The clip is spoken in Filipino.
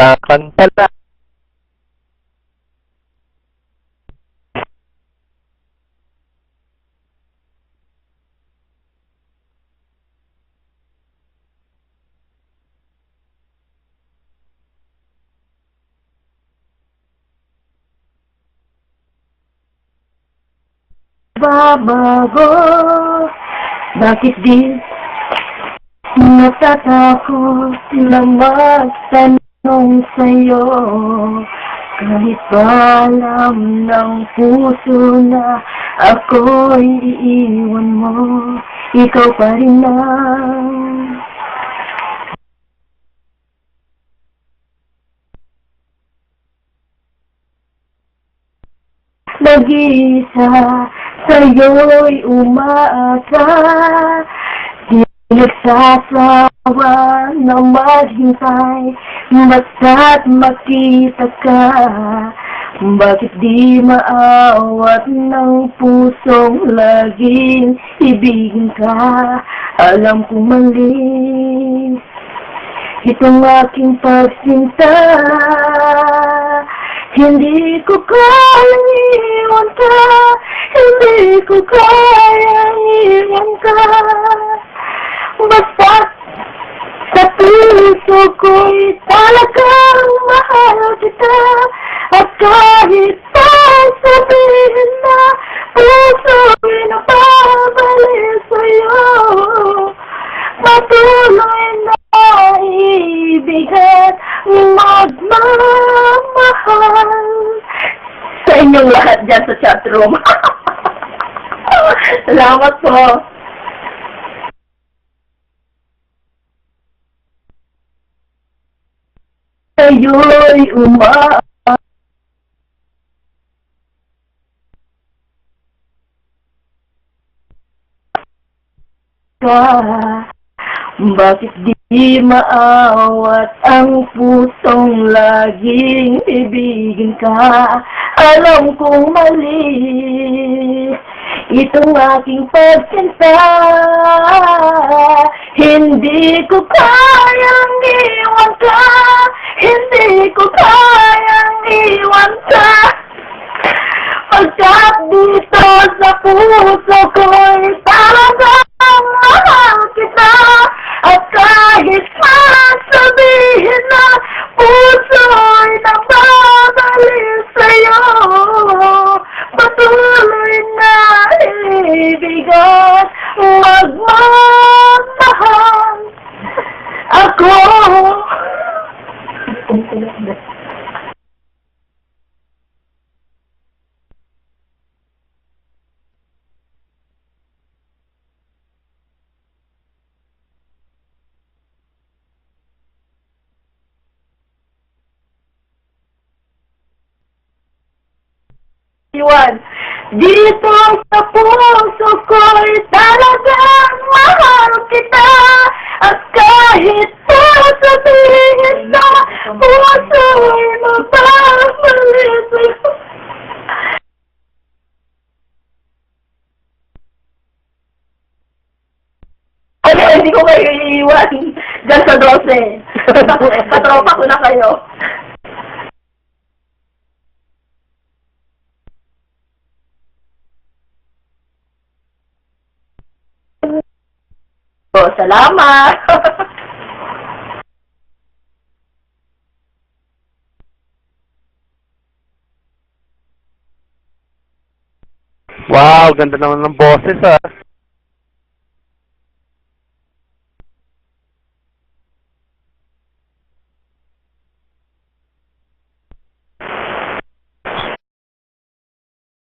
Kakanta lang. Babago, bakit di natatakot na magtanong sa'yo? Kahit pa alam ng puso na ako'y iiwan mo, ikaw pa rin ang nag-iisa, sa'yo'y umaasa. Di nagsasawa na maghintay, basta't makita ka. Bakit di maawat ng pusong laging ibigin ka? Alam kong mali itong aking pagsinta. Hindi ko kayang iwan ka, hindi ko kayang iwan ka. Basta't sa puso ko'y talagang mahal kita. At kahit pa sabihin na puso'y napabalik sa'yo, patuloy na ibigay magmamahal. Sa inyong lahat dyan sa chatroom. Salamat po. Sa'yo'y bakit di maawat ang pusong laging ibigin ka? Alam kong mali itong aking pagsinta. Hindi ko kayang iwan ka, hindi ko kayang iwan ka. Pagkat dito sa puso ko'y talagang mahal kita. At kahit pa sabihin na puso'y nagbabalik sa'yo, patuloy na ibigay magmamahal ako. Dito sa puso ko'y talagang mahal kita. At kahit pa sabihin na puso'y mababalik sa'yo. Ano, hindi ko kayo iiwan dyan sa 12. Katropa ko na kayo. Oh, salamat. Wow, ganda naman ng boses ah.